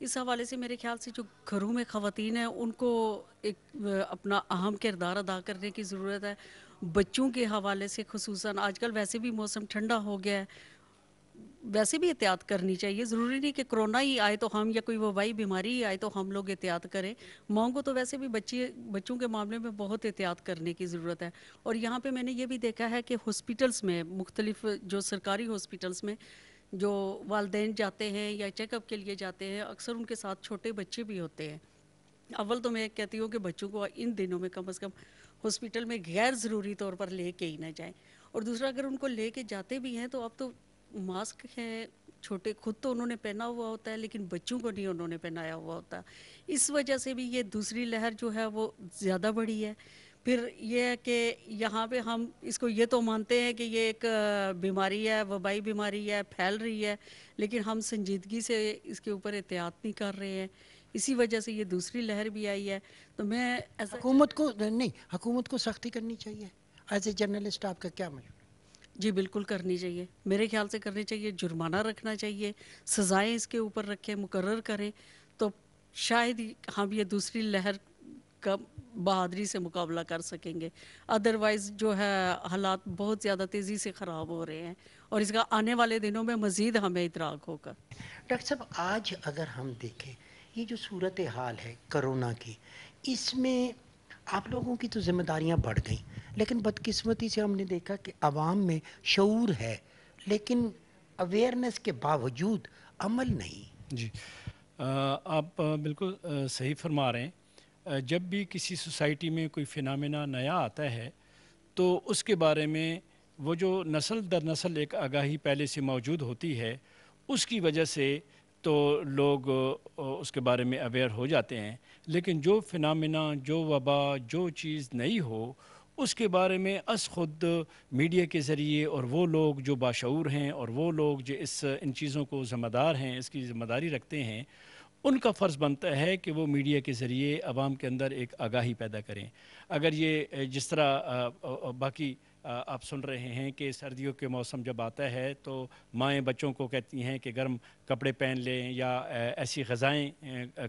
اس حوالے سے میرے خیال سے جو گھروں میں خواتین ہیں ان کو ایک اپنا اہم کردار ادا کرنے کی ضرورت ہے. بچوں کے حوالے سے خصوصاً آج کل ویسے بھی موسم ٹھنڈا ہو گیا ہے, ویسے بھی احتیاط کرنی چاہیے. ضروری نہیں کہ کرونا ہی آئے تو ہم یا کوئی وبائی بیماری ہی آئے تو ہم لوگ احتیاط کریں. ماؤں کو تو ویسے بھی بچوں کے معاملے میں بہت احتیاط کرنے کی ضرورت ہے. اور یہاں پہ میں نے یہ بھی دیکھا ہے کہ ہاسپٹلس میں, مختلف جو سرکاری ہاسپٹلس میں جو والدین جاتے ہیں یا چیک اپ کے لیے جاتے ہیں, اکثر ان کے ساتھ چھوٹے بچے بھی ہوتے ہیں. اول تو میں کہتی ہوں کہ بچوں کو ان دنوں میں کم از کم ہاسپٹل میں غیر ضروری طور پر لے کے ہی نہ جائیں. اور دوسرا, اگر ان کو لے کے جاتے بھی ہیں تو اب تو ماسک ہے, چھوٹے خود تو انہوں نے پہنا ہوا ہوتا ہے لیکن بچوں کو نہیں انہوں نے پہنایا ہوا ہوتا. اس وجہ سے بھی یہ دوسری لہر جو ہے وہ زیادہ بڑھی ہے. پھر یہ ہے کہ یہاں پہ ہم اس کو یہ تو مانتے ہیں کہ یہ ایک بیماری ہے, وبائی بیماری ہے, پھیل رہی ہے, لیکن ہم سنجیدگی سے اس کے اوپر احتیاط نہیں کر رہے ہیں. اسی وجہ سے یہ دوسری لہر بھی آئی ہے. تو میں حکومت کو نہیں, حکومت کو سختی کرنی چاہیے. ایز اے جرنلسٹ آپ کا کیا مشورہ؟ جی بالکل کرنی چاہیے, میرے خیال سے کرنی چاہیے. جرمانہ رکھنا چاہیے, سزائیں اس کے اوپر رکھیں, مقرر کریں, تو شاید ہم یہ دوسری لہر کا بہادری سے مقابلہ کر سکیں گے. ادروائز جو ہے حالات بہت زیادہ تیزی سے خراب ہو رہے ہیں اور اس کا آنے والے دنوں میں مزید ہمیں ادراک ہوگا. ڈاکٹر صاحب, آج اگر ہم دیکھیں یہ جو صورت حال ہے کرونا کی, اس میں آپ لوگوں کی تو ذمہ داریاں بڑھ گئیں, لیکن بدقسمتی سے ہم نے دیکھا کہ عوام میں شعور ہے لیکن اویئرنیس کے باوجود عمل نہیں. جی, آپ بالکل صحیح فرما رہے ہیں. جب بھی کسی سوسائٹی میں کوئی فنامنا نیا آتا ہے تو اس کے بارے میں وہ جو نسل در نسل ایک آگاہی پہلے سے موجود ہوتی ہے, اس کی وجہ سے تو لوگ اس کے بارے میں اویئر ہو جاتے ہیں. لیکن جو فنامنا, جو وبا, جو چیز نئی ہو, اس کے بارے میں از خود میڈیا کے ذریعے اور وہ لوگ جو باشعور ہیں اور وہ لوگ جو ان چیزوں کو ذمہ دار ہیں, اس کی ذمہ داری رکھتے ہیں, ان کا فرض بنتا ہے کہ وہ میڈیا کے ذریعے عوام کے اندر ایک آگاہی پیدا کریں. اگر یہ جس طرح باقی آپ سن رہے ہیں کہ سردیوں کے موسم جب آتا ہے تو مائیں بچوں کو کہتی ہیں کہ گرم کپڑے پہن لیں یا ایسی غذائیں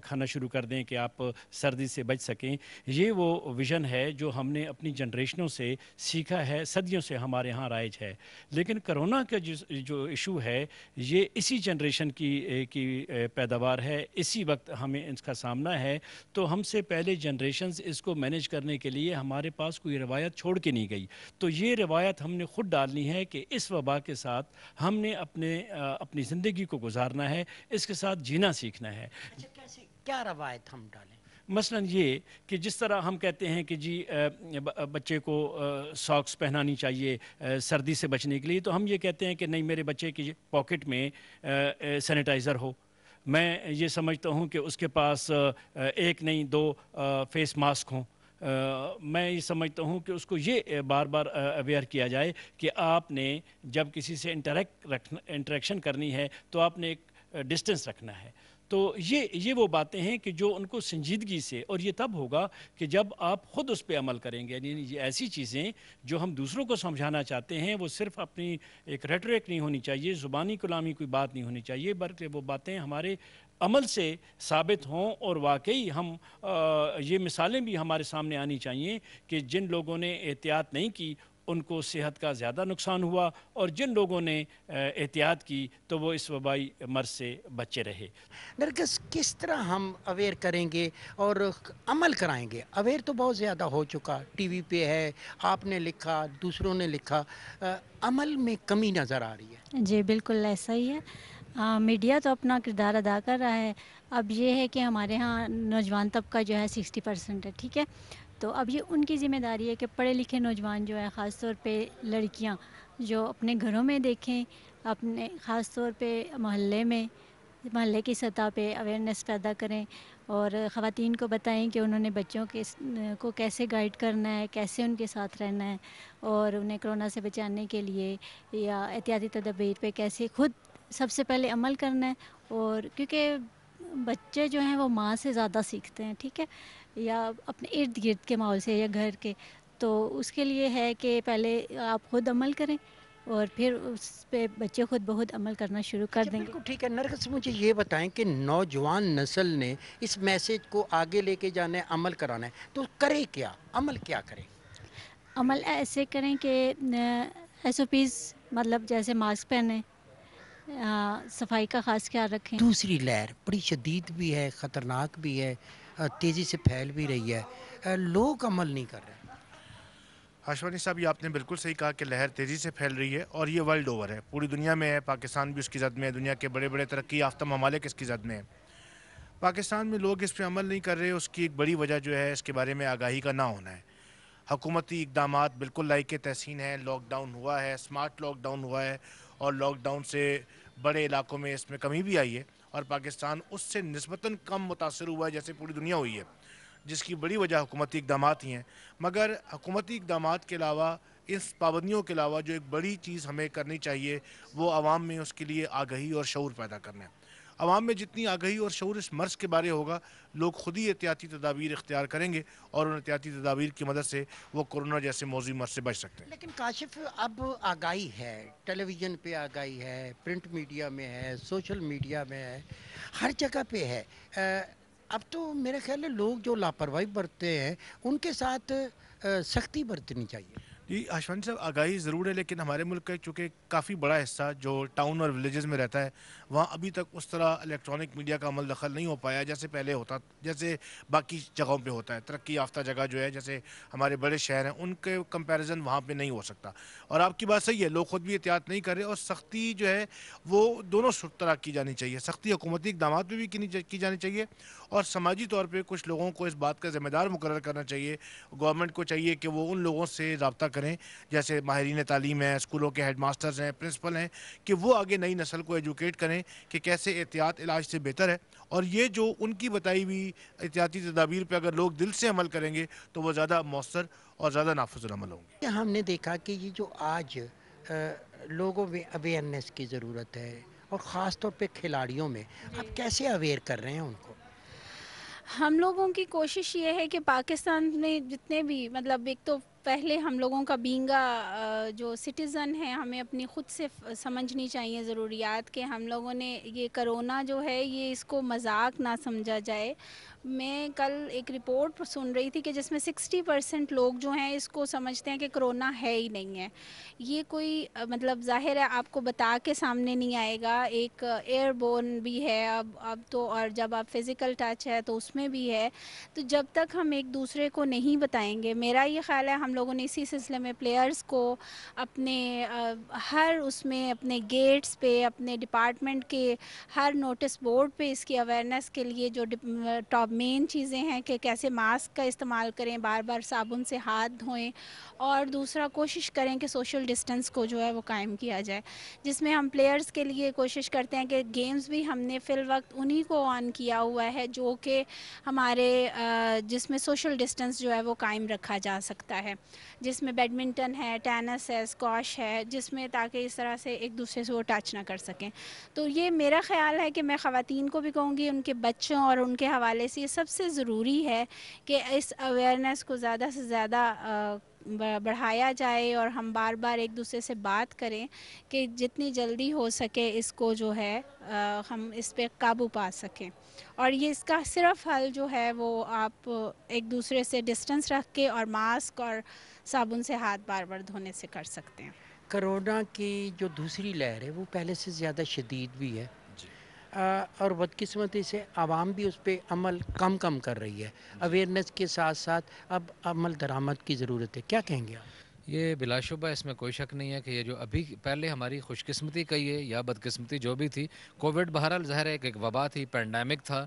کھانا شروع کر دیں کہ آپ سردی سے بچ سکیں. یہ وہ ویژن ہے جو ہم نے اپنی جنریشنوں سے سیکھا ہے, صدیوں سے ہمارے ہاں رائج ہے. لیکن کرونا کا جو ایشو ہے یہ اسی جنریشن کی پیداوار ہے, اسی وقت ہمیں اس کا سامنا ہے. تو ہم سے پہلے جنریشنز اس کو مینیج کرنے کے لیے ہمارے پاس کوئی روایت چھوڑ کے نہیں گئی. تو یہ روایت ہم نے خود ڈالنی ہے کہ اس وبا کے ساتھ ہم نے اپنی زندگی کو گزارنا ہے, اس کے ساتھ جینا سیکھنا ہے. اچھا, کیسے, کیا روایت ہم ڈالیں؟ مثلا یہ کہ جس طرح ہم کہتے ہیں کہ جی بچے کو ساکس پہنانی چاہیے سردی سے بچنے کے لیے, تو ہم یہ کہتے ہیں کہ نہیں, میرے بچے کی پاکٹ میں سینیٹائزر ہو. میں یہ سمجھتا ہوں کہ اس کے پاس ایک نہیں 2 فیس ماسک ہوں. میں یہ سمجھتا ہوں کہ اس کو یہ بار بار اویئر کیا جائے کہ آپ نے جب کسی سے انٹریکشن کرنی ہے تو آپ نے ایک ڈسٹنس رکھنا ہے. تو یہ وہ باتیں ہیں کہ جو ان کو سنجیدگی سے, اور یہ تب ہوگا کہ جب آپ خود اس پہ عمل کریں گے. یعنی یہ ایسی چیزیں جو ہم دوسروں کو سمجھانا چاہتے ہیں وہ صرف اپنی ایک ریٹریک نہیں ہونی چاہیے, زبانی کلامی کوئی بات نہیں ہونی چاہیے, بلکہ وہ باتیں ہمارے عمل سے ثابت ہوں. اور واقعی ہم یہ مثالیں بھی ہمارے سامنے آنی چاہیے کہ جن لوگوں نے احتیاط نہیں کی ان کو صحت کا زیادہ نقصان ہوا, اور جن لوگوں نے احتیاط کی تو وہ اس وبائی مرض سے بچے رہے. نرگس, کس طرح ہم اویئر کریں گے اور عمل کرائیں گے؟ اویئر تو بہت زیادہ ہو چکا, ٹی وی پہ ہے, آپ نے لکھا, دوسروں نے لکھا, عمل میں کمی نظر آ رہی ہے. جی بالکل ایسا ہی ہے. میڈیا تو اپنا کردار ادا کر رہا ہے. اب یہ ہے کہ ہمارے ہاں نوجوان طبقہ جو ہے 60% ہے, ٹھیک ہے. تو اب یہ ان کی ذمہ داری ہے کہ پڑھے لکھے نوجوان جو ہے, خاص طور پہ لڑکیاں جو اپنے گھروں میں دیکھیں, اپنے خاص طور پہ محلے کی سطح پہ اویئرنیس پیدا کریں, اور خواتین کو بتائیں کہ انہوں نے بچوں کو کیسے گائیڈ کرنا ہے, کیسے ان کے ساتھ رہنا ہے, اور انہیں کرونا سے بچانے کے لیے یا احتیاطی تدابیر پہ کیسے خود سب سے پہلے عمل کرنا ہے. اور کیونکہ بچے جو ہیں وہ ماں سے زیادہ سیکھتے ہیں, ٹھیک ہے, یا اپنے ارد گرد کے ماحول سے یا گھر کے. تو اس کے لیے ہے کہ پہلے آپ خود عمل کریں, اور پھر اس پہ بچے خود بخود عمل کرنا شروع کر دیں گے۔ بالکل ٹھیک ہے نرگس، مجھے یہ بتائیں کہ نوجوان نسل نے اس میسیج کو آگے لے کے جانا ہے، عمل کرانا ہے، تو کرے کیا، عمل کیا کرے؟ عمل ایسے کریں کہ ایس او پیز مطلب جیسے ماسک پہنیں، صفائی کا خاص خیال رکھیں۔ دوسری لہر بڑی شدید بھی ہے، خطرناک بھی ہے، تیزی سے پھیل بھی رہی ہے، لوگ عمل نہیں کر رہے۔ ہاشوانی صاحب، یہ آپ نے بالکل صحیح کہا کہ لہر تیزی سے پھیل رہی ہے اور یہ ورلڈ اوور ہے، پوری دنیا میں ہے، پاکستان بھی اس کی زد میں ہے، دنیا کے بڑے بڑے ترقی یافتہ ممالک اس کی زد میں ہیں۔ پاکستان میں لوگ اس پہ عمل نہیں کر رہے، اس کی ایک بڑی وجہ جو ہے اس کے بارے میں آگاہی کا نہ ہونا ہے۔ حکومتی اقدامات بالکل لائق تحسین ہیں، لاک ڈاؤن ہوا ہے، سمارٹ لاک ڈاؤن ہوا ہے، اور لاک ڈاؤن سے بڑے علاقوں میں اس میں کمی بھی آئی ہے، اور پاکستان اس سے نسبتاً کم متاثر ہوا ہے جیسے پوری دنیا ہوئی ہے، جس کی بڑی وجہ حکومتی اقدامات ہی ہیں۔ مگر حکومتی اقدامات کے علاوہ، اس پابندیوں کے علاوہ جو ایک بڑی چیز ہمیں کرنی چاہیے وہ عوام میں اس کے لیے آگاہی اور شعور پیدا کرنا ہے۔ عوام میں جتنی آگاہی اور شعور اس مرض کے بارے ہوگا، لوگ خود ہی احتیاطی تدابیر اختیار کریں گے، اور ان احتیاطی تدابیر کی مدد سے وہ کورونا جیسے موذی مرض سے بچ سکتے ہیں۔ لیکن کاشف، اب آگاہی ہے، ٹیلی ویژن پہ آگاہی ہے، پرنٹ میڈیا میں ہے، سوشل میڈیا میں ہے، ہر جگہ پہ ہے۔ اب تو میرے خیال ہے لوگ جو لاپرواہی برتتے ہیں ان کے ساتھ سختی برتنی چاہیے۔ جی ہاشوانی صاحب، آگاہی ضرور ہے، لیکن ہمارے ملک کا چونکہ کافی بڑا حصہ جو ٹاؤن اور ولیجز میں رہتا ہے، وہاں ابھی تک اس طرح الیکٹرانک میڈیا کا عمل دخل نہیں ہو پایا جیسے پہلے ہوتا، جیسے باقی جگہوں پہ ہوتا ہے۔ ترقی یافتہ جگہ جو ہے جیسے ہمارے بڑے شہر ہیں، ان کے کمپیریزن وہاں پہ نہیں ہو سکتا۔ اور آپ کی بات صحیح ہے، لوگ خود بھی احتیاط نہیں کر رہے، اور سختی جو ہے وہ دونوں طرح کی جانی چاہیے۔ سختی حکومتی اقدامات میں بھی کی جانی چاہیے، اور سماجی طور پہ کچھ لوگوں کو اس بات کا ذمہ دار مقرر کرنا چاہیے۔ گورنمنٹ کو چاہیے کہ وہ ان لوگوں سے رابطہ کریں جیسے ماہرین تعلیم ہیں، اسکولوں کے ہیڈ ماسٹرز ہیں، پرنسپل ہیں، کہ وہ آگے نئی نسل کو ایجوکیٹ کریں کہ کیسے احتیاط علاج سے بہتر ہے، اور یہ جو ان کی بتائی ہوئی احتیاطی تدابیر پہ اگر لوگ دل سے عمل کریں گے تو وہ زیادہ مؤثر اور زیادہ نافذ العمل ہوں گے۔ ہم نے دیکھا کہ یہ جو آج لوگوں میں اویئرنیس کی ضرورت ہے، اور خاص طور پہ کھلاڑیوں میں، آپ کیسے اویئر کر رہے ہیں ان کو؟ ہم لوگوں کی کوشش یہ ہے کہ پاکستان میں جتنے بھی مطلب ایک تو پہلے ہم لوگوں کا بینگا جو سٹیزن ہے، ہمیں اپنی خود سے سمجھنی چاہیے ضروریات، کہ ہم لوگوں نے یہ کرونا جو ہے یہ اس کو مذاق نہ سمجھا جائے۔ میں کل ایک رپورٹ سن رہی تھی کہ جس میں 60% لوگ جو ہیں اس کو سمجھتے ہیں کہ کرونا ہے ہی نہیں ہے۔ یہ کوئی مطلب ظاہر ہے آپ کو بتا کے سامنے نہیں آئے گا، ایک ایئر بورن بھی ہے اب تو، اور جب آپ فزیکل ٹچ ہے تو اس میں بھی ہے۔ تو جب تک ہم ایک دوسرے کو نہیں بتائیں گے، میرا یہ خیال ہے ہم لوگوں نے اسی سلسلے میں پلیئرز کو اپنے ہر اس میں اپنے گیٹس پہ، اپنے ڈپارٹمنٹ کے ہر نوٹس بورڈ پہ اس کی اویئرنیس کے لیے جو ٹاپ مین چیزیں ہیں کہ کیسے ماسک کا استعمال کریں، بار بار صابن سے ہاتھ دھوئیں، اور دوسرا کوشش کریں کہ سوشل ڈسٹنس کو جو ہے وہ قائم کیا جائے، جس میں ہم پلیئرز کے لیے کوشش کرتے ہیں کہ گیمز بھی ہم نے فی الوقت انہی کو آن کیا ہوا ہے جو کہ ہمارے جس میں سوشل ڈسٹنس جو ہے وہ قائم رکھا جا سکتا ہے، جس میں بیڈمنٹن ہے، ٹینس ہے، اسکواش ہے، جس میں تاکہ اس طرح سے ایک دوسرے سے وہ ٹچ نہ کر سکیں۔ تو یہ میرا خیال ہے کہ میں خواتین کو بھی کہوں گی، ان کے بچوں اور ان کے حوالے سے یہ سب سے ضروری ہے کہ اس اویئرنیس کو زیادہ سے زیادہ بڑھایا جائے، اور ہم بار بار ایک دوسرے سے بات کریں کہ جتنی جلدی ہو سکے اس کو جو ہے ہم اس پہ قابو پا سکیں۔ اور یہ اس کا صرف حل جو ہے وہ آپ ایک دوسرے سے ڈسٹنس رکھ کے اور ماسک اور صابن سے ہاتھ بار بار دھونے سے کر سکتے ہیں۔ کرونا کی جو دوسری لہر ہے وہ پہلے سے زیادہ شدید بھی ہے، اور بدقسمتی سے عوام بھی اس پہ عمل کم کر رہی ہے۔ اویئرنیس کے ساتھ ساتھ اب عمل درآمد کی ضرورت ہے، کیا کہیں گے آپ؟ یہ بلا شبہ اس میں کوئی شک نہیں ہے کہ یہ جو ابھی پہلے ہماری خوش قسمتی کہیے یا بدقسمتی جو بھی تھی، کووڈ بہرحال ظاہر ہے ایک وبا تھی، پینڈیمک تھا،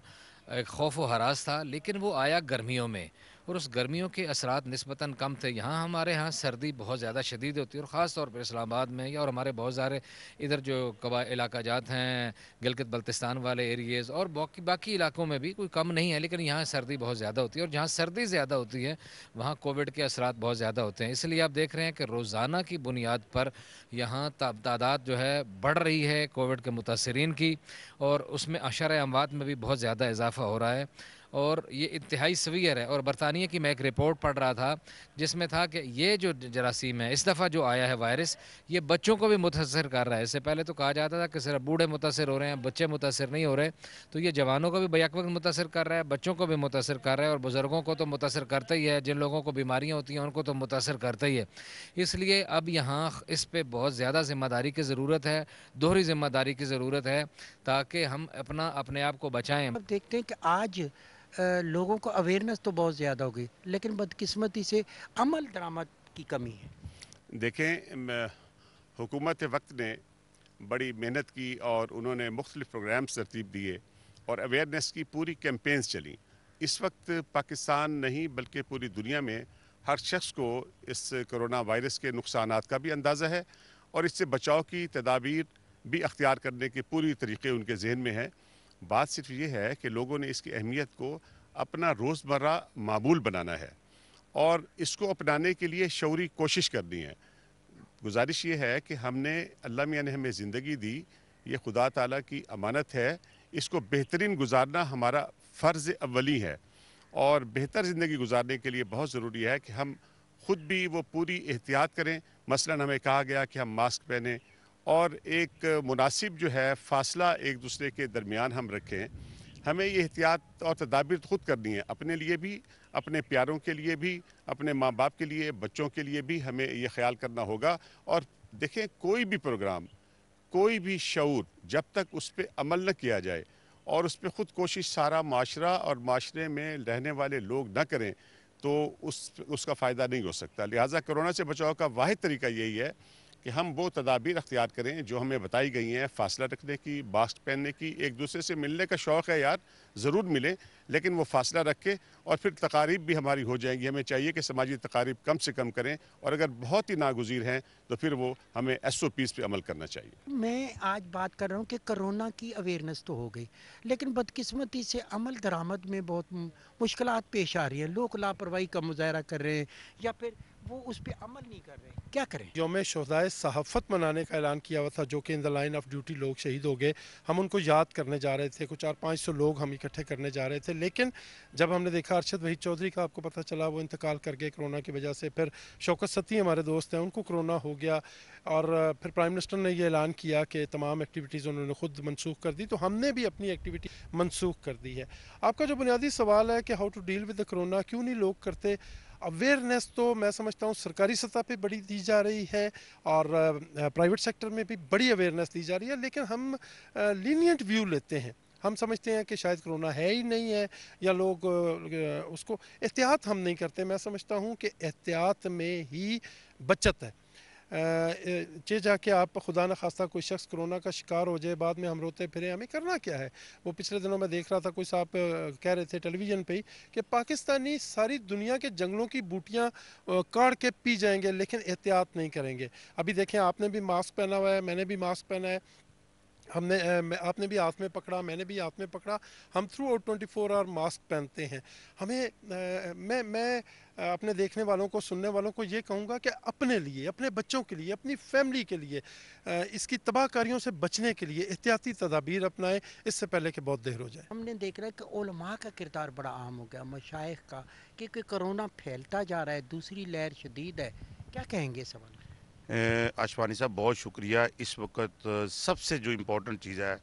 ایک خوف و ہراس تھا، لیکن وہ آیا گرمیوں میں، اور اس گرمیوں کے اثرات نسبتاً کم تھے۔ یہاں ہمارے ہاں سردی بہت زیادہ شدید ہوتی ہے، اور خاص طور پر اسلام آباد میں اور ہمارے بہت سارے ادھر جو علاقہ جات ہیں، گلگت بلتستان والے ایریز اور باقی علاقوں میں بھی کوئی کم نہیں ہے، لیکن یہاں سردی بہت زیادہ ہوتی ہے، اور جہاں سردی زیادہ ہوتی ہے وہاں کووڈ کے اثرات بہت زیادہ ہوتے ہیں۔ اس لیے آپ دیکھ رہے ہیں کہ روزانہ کی بنیاد پر یہاں تعداد جو ہے بڑھ رہی ہے کووڈ کے متاثرین کی، اور اس میں شرح اموات میں بھی بہت زیادہ اضافہ ہو رہا ہے۔ اور یہ انتہائی سویئر ہے. اور برطانیہ کی میں ایک رپورٹ پڑھ رہا تھا جس میں تھا کہ یہ جو جراثیم ہے اس دفعہ جو آیا ہے وائرس یہ بچوں کو بھی متاثر کر رہا ہے. اس سے پہلے تو کہا جاتا تھا کہ صرف بوڑھے متاثر ہو رہے ہیں, بچے متاثر نہیں ہو رہے, تو یہ جوانوں کو بھی بیک وقت متاثر کر رہا ہے, بچوں کو بھی متاثر کر رہا ہے, اور بزرگوں کو تو متاثر کرتا ہی ہے. جن لوگوں کو بیماریاں ہوتی ہیں ان کو تو متاثر کرتا ہی ہے. اس لیے اب یہاں اس پہ بہت زیادہ ذمہ داری کی ضرورت ہے, دوہری ذمہ داری کی ضرورت ہے, تاکہ ہم اپنے آپ کو بچائیں. اب دیکھتے ہیں کہ آج لوگوں کو اویئرنیس تو بہت زیادہ ہو گئی, لیکن بدقسمتی سے عمل درآمد کی کمی ہے. دیکھیں, حکومت وقت نے بڑی محنت کی اور انہوں نے مختلف پروگرامز ترتیب دیے اور اویئرنیس کی پوری کیمپینز چلیں. اس وقت پاکستان نہیں بلکہ پوری دنیا میں ہر شخص کو اس کرونا وائرس کے نقصانات کا بھی اندازہ ہے اور اس سے بچاؤ کی تدابیر بھی اختیار کرنے کے پوری طریقے ان کے ذہن میں ہیں. بات صرف یہ ہے کہ لوگوں نے اس کی اہمیت کو اپنا روزمرہ معمول بنانا ہے اور اس کو اپنانے کے لیے شعوری کوشش کرنی ہے. گزارش یہ ہے کہ ہم نے, اللہ میاں نے ہمیں زندگی دی, یہ خدا تعالیٰ کی امانت ہے, اس کو بہترین گزارنا ہمارا فرض اولی ہے. اور بہتر زندگی گزارنے کے لیے بہت ضروری ہے کہ ہم خود بھی وہ پوری احتیاط کریں. مثلاً ہمیں کہا گیا کہ ہم ماسک پہنیں اور ایک مناسب جو ہے فاصلہ ایک دوسرے کے درمیان ہم رکھیں. ہمیں یہ احتیاط اور تدابیر خود کرنی ہے, اپنے لیے بھی, اپنے پیاروں کے لیے بھی, اپنے ماں باپ کے لیے, بچوں کے لیے بھی ہمیں یہ خیال کرنا ہوگا. اور دیکھیں, کوئی بھی پروگرام, کوئی بھی شعور جب تک اس پہ عمل نہ کیا جائے اور اس پہ خود کوشش سارا معاشرہ اور معاشرے میں رہنے والے لوگ نہ کریں تو اس کا فائدہ نہیں ہو سکتا. لہٰذا کرونا سے بچاؤ کا واحد طریقہ یہی ہے کہ ہم وہ تدابیر اختیار کریں جو ہمیں بتائی گئی ہیں, فاصلہ رکھنے کی, ماسک پہننے کی. ایک دوسرے سے ملنے کا شوق ہے یار, ضرور ملیں, لیکن وہ فاصلہ رکھے. اور پھر تقاریب بھی ہماری ہو جائیں گی. ہمیں چاہیے کہ سماجی تقاریب کم سے کم کریں, اور اگر بہت ہی ناگزیر ہیں تو پھر وہ ہمیں SOPs پہ عمل کرنا چاہیے. میں آج بات کر رہا ہوں کہ کرونا کی اویئرنیس تو ہو گئی, لیکن بدقسمتی سے عمل درآمد میں بہت مشکلات پیش آ رہی ہیں. لوگ لاپرواہی کا مظاہرہ کر رہے ہیں یا پھر وہ اس پہ عمل نہیں کر رہے. کیا کریں؟ یوم شہدائے صحافت منانے کا اعلان کیا ہوا تھا, جو کہ ان دا لائن آف ڈیوٹی لوگ شہید ہو گئے. ہم ان کو یاد کرنے جا رہے تھے, کچھ 400-500 لوگ ہم اکٹھے کرنے جا رہے تھے, لیکن جب ہم نے دیکھا ارشد وحید چودھری کا, آپ کو پتہ چلا وہ انتقال کر گئے کرونا کی وجہ سے. پھر شوکت ستی ہمارے دوست ہیں, ان کو کرونا ہو گیا, اور پھر پرائم منسٹر نے یہ اعلان کیا کہ تمام ایکٹیویٹیز انہوں نے خود منسوخ کر دی, تو ہم نے بھی اپنی ایکٹیویٹی منسوخ کر دی ہے. آپ کا جو بنیادی سوال ہے کہ how to deal with the corona, کیوں نہیں لوگ کرتے, اویئرنیس تو میں سمجھتا ہوں سرکاری سطح پہ بڑی دی جا رہی ہے اور پرائیویٹ سیکٹر میں بھی بڑی اویئرنیس دی جا رہی ہے, لیکن ہم لینینٹ ویو لیتے ہیں. ہم سمجھتے ہیں کہ شاید کرونا ہے ہی نہیں ہے, یا لوگ اس کو احتیاط ہم نہیں کرتے. میں سمجھتا ہوں کہ احتیاط میں ہی بچت ہے. جا کے آپ خدا نہ خواستہ کوئی شخص کرونا کا شکار ہو جائے, بعد میں ہم روتے پھرے, ہمیں کرنا کیا ہے. وہ پچھلے دنوں میں دیکھ رہا تھا, کوئی صاحب کہہ رہے تھے ٹیلی ویژن پہ ہی کہ پاکستانی ساری دنیا کے جنگلوں کی بوٹیاں کاٹ کے پی جائیں گے لیکن احتیاط نہیں کریں گے. ابھی دیکھیں, آپ نے بھی ماسک پہنا ہوا ہے, میں نے بھی ماسک پہنا ہے, آپ نے بھی ہاتھ میں پکڑا, میں نے بھی ہاتھ میں پکڑا, ہم تھرو آؤٹ 24 آور ماسک پہنتے ہیں. ہمیں میں اپنے دیکھنے والوں کو, سننے والوں کو یہ کہوں گا کہ اپنے لیے, اپنے بچوں کے لیے, اپنی فیملی کے لیے, اس کی تباہ کاریوں سے بچنے کے لیے احتیاطی تدابیر اپنائیں, اس سے پہلے کہ بہت دیر ہو جائے. ہم نے دیکھ رہا ہے کہ علماء کا کردار بڑا عام ہو گیا, مشائخ کا, کیونکہ کرونا پھیلتا جا رہا ہے, دوسری لہر شدید ہے. کیا کہیں گے سوال؟ آشوانی صاحب بہت شکریہ. اس وقت سب سے جو امپورٹنٹ چیز ہے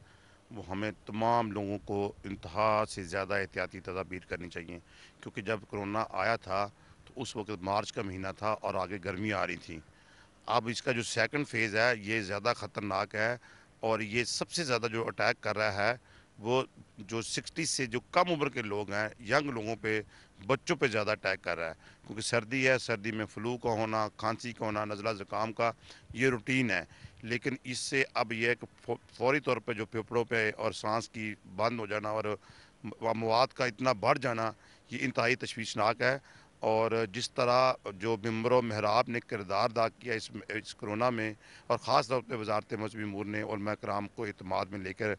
وہ ہمیں تمام لوگوں کو انتہا سے زیادہ احتیاطی تدابیر کرنی چاہیے, کیونکہ جب کرونا آیا تھا تو اس وقت مارچ کا مہینہ تھا اور آگے گرمی آ رہی تھی. اب اس کا جو سیکنڈ فیز ہے یہ زیادہ خطرناک ہے, اور یہ سب سے زیادہ جو اٹیک کر رہا ہے وہ جو 60 سے جو کم عمر کے لوگ ہیں, ینگ لوگوں پہ, بچوں پہ زیادہ اٹیک کر رہا ہے. کیونکہ سردی ہے, سردی میں فلو کا ہونا, کھانسی کا ہونا, نزلہ زکام کا, یہ روٹین ہے. لیکن اس سے اب یہ ہے کہ فوری طور پہ جو پھیپھڑوں پہ اور سانس کی بند ہو جانا اور مواد کا اتنا بڑھ جانا, یہ انتہائی تشویشناک ہے. اور جس طرح جو ممبر و محراب نے کردار ادا کیا اس کرونا میں, اور خاص طور پہ وزارت مذہبی امور نے علماء کرام کو اعتماد میں لے کر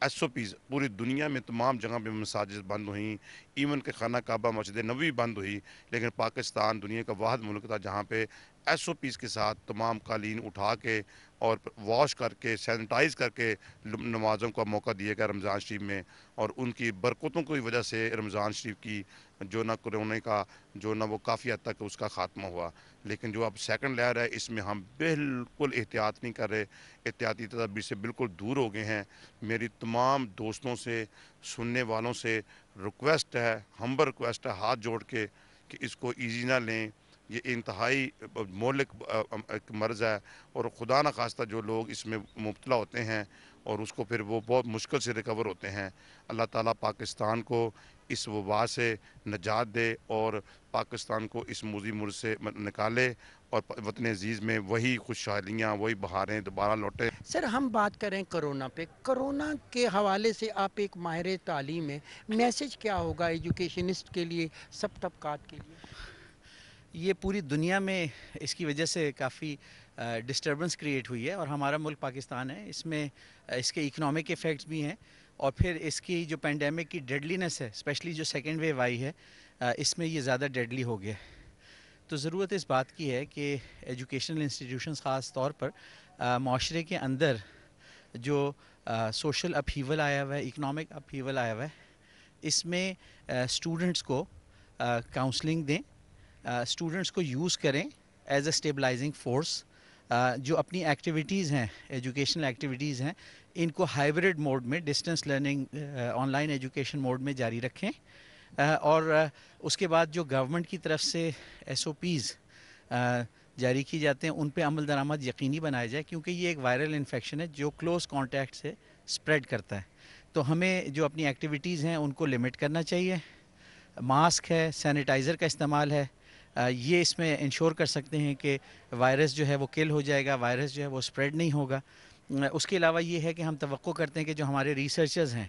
SOPs پوری دنیا میں تمام جگہ پہ مساجد بند ہوئیں, ایون کہ خانہ کعبہ مسجد نبوی بند ہوئی, لیکن پاکستان دنیا کا واحد ملک تھا جہاں پہ SOPs کے ساتھ تمام قالین اٹھا کے اور واش کر کے سینیٹائز کر کے نمازوں کا موقع دیا گیا رمضان شریف میں، اور ان کی برکتوں کی وجہ سے رمضان شریف کی جو نہ کرونا کا جو نہ وہ کافی حد تک اس کا خاتمہ ہوا. لیکن جو اب سیکنڈ لہر ہے اس میں ہم بالکل احتیاط نہیں کر رہے، احتیاطی تدابیر سے بالکل دور ہو گئے ہیں. میری تمام دوستوں سے، سننے والوں سے ریکویسٹ ہے، ہمبل ریکویسٹ ہے، ہاتھ جوڑ کے کہ اس کو ایزی نہ لیں. یہ انتہائی مہلک ایک مرض ہے، اور خدا نہ خواستہ جو لوگ اس میں مبتلا ہوتے ہیں اور اس کو پھر وہ بہت مشکل سے ریکور ہوتے ہیں. اللہ تعالیٰ پاکستان کو اس وبا سے نجات دے اور پاکستان کو اس موذی مرض سے نکالے، اور وطن عزیز میں وہی خوشحالیاں، وہی بہاریں دوبارہ لوٹیں. سر ہم بات کریں کرونا پہ، کرونا کے حوالے سے آپ ایک ماہر تعلیم ہیں، میسج کیا ہوگا ایجوکیشنسٹ کے لیے، سب طبقات کے لیے؟ یہ پوری دنیا میں اس کی وجہ سے کافی ڈسٹربنس کریٹ ہوئی ہے، اور ہمارا ملک پاکستان ہے، اس میں اس کے اکنامک ایفیکٹس بھی ہیں، اور پھر اس کی جو پینڈیمک کی ڈیڈلینس ہے، اسپیشلی جو سیکنڈ ویو آئی ہے، اس میں یہ زیادہ ڈیڈلی ہو گیا. تو ضرورت اس بات کی ہے کہ ایجوکیشنل انسٹیٹیوشنز خاص طور پر معاشرے کے اندر جو سوشل اپہیول آیا ہوا ہے، اکنامک اپہیول آیا ہوا ہے، اس میں اسٹوڈنٹس کو کاؤنسلنگ دیں، اسٹوڈنٹس کو یوز کریں ایز اے اسٹیبلائزنگ فورس. جو اپنی ایکٹیویٹیز ہیں، ایجوکیشنل ایکٹیویٹیز ہیں، ان کو ہائیبریڈ موڈ میں، distance learning, online education mode میں جاری رکھیں. اور اس کے بعد جو گورنمنٹ کی طرف سے SOPs جاری کی جاتے ہیں ان پہ عمل درآمد یقینی بنایا جائے، کیونکہ یہ ایک وائرل انفیکشن ہے جو کلوز کانٹیکٹ سے سپریڈ کرتا ہے. تو ہمیں جو اپنی ایکٹیویٹیز ہیں ان کو لمٹ کرنا چاہیے. ماسک ہے، سینیٹائزر کا استعمال ہے، یہ اس میں انشور کر سکتے ہیں کہ وائرس جو ہے وہ کل ہو جائے گا، وائرس جو ہے وہ سپریڈ نہیں ہوگا. اس کے علاوہ یہ ہے کہ ہم توقع کرتے ہیں کہ جو ہمارے ریسرچرز ہیں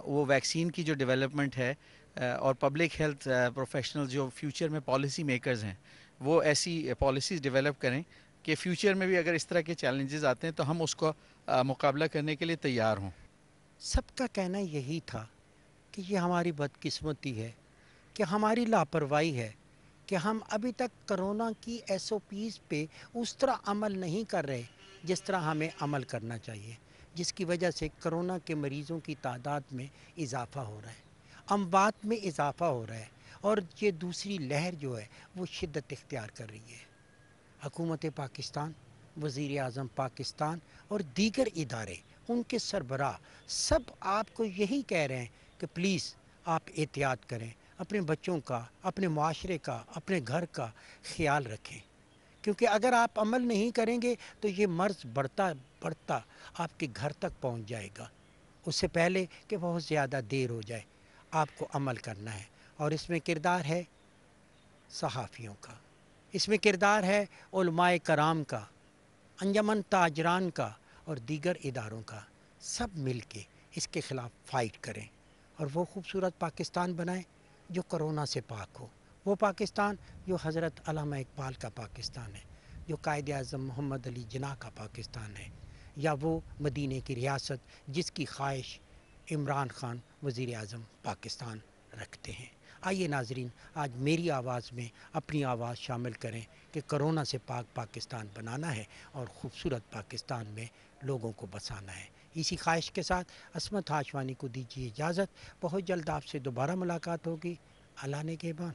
وہ ویکسین کی جو ڈیولپمنٹ ہے اور پبلک ہیلتھ پروفیشنل جو فیوچر میں پالیسی میکرز ہیں وہ ایسی پالیسیز ڈیولپ کریں کہ فیوچر میں بھی اگر اس طرح کے چیلنجز آتے ہیں تو ہم اس کو مقابلہ کرنے کے لیے تیار ہوں. سب کا کہنا یہی تھا کہ یہ ہماری بدقسمتی ہے، کہ ہماری لاپرواہی ہے کہ ہم ابھی تک کرونا کی SOPs پہ اس طرح عمل نہیں کر رہے جس طرح ہمیں عمل کرنا چاہیے، جس کی وجہ سے کرونا کے مریضوں کی تعداد میں اضافہ ہو رہا ہے، اموات میں اضافہ ہو رہا ہے، اور یہ دوسری لہر جو ہے وہ شدت اختیار کر رہی ہے. حکومت پاکستان، وزیر اعظم پاکستان اور دیگر ادارے، ان کے سربراہ سب آپ کو یہی کہہ رہے ہیں کہ پلیز آپ احتیاط کریں، اپنے بچوں کا، اپنے معاشرے کا، اپنے گھر کا خیال رکھیں، کیونکہ اگر آپ عمل نہیں کریں گے تو یہ مرض بڑھتا بڑھتا آپ کے گھر تک پہنچ جائے گا، اس سے پہلے کہ بہت زیادہ دیر ہو جائے. آپ کو عمل کرنا ہے، اور اس میں کردار ہے صحافیوں کا، اس میں کردار ہے علماء کرام کا، انجمن تاجران کا اور دیگر اداروں کا. سب مل کے اس کے خلاف فائٹ کریں اور وہ خوبصورت پاکستان بنائیں جو کرونا سے پاک ہو. وہ پاکستان جو حضرت علامہ اقبال کا پاکستان ہے، جو قائد اعظم محمد علی جناح کا پاکستان ہے، یا وہ مدینے کی ریاست جس کی خواہش عمران خان وزیر اعظم پاکستان رکھتے ہیں. آئیے ناظرین، آج میری آواز میں اپنی آواز شامل کریں کہ کرونا سے پاک پاکستان بنانا ہے اور خوبصورت پاکستان میں لوگوں کو بسانا ہے. اسی خواہش کے ساتھ عصمت ہاشوانی کو دیجیے اجازت. بہت جلد آپ سے دوبارہ ملاقات ہوگی. اللہ نگہبان.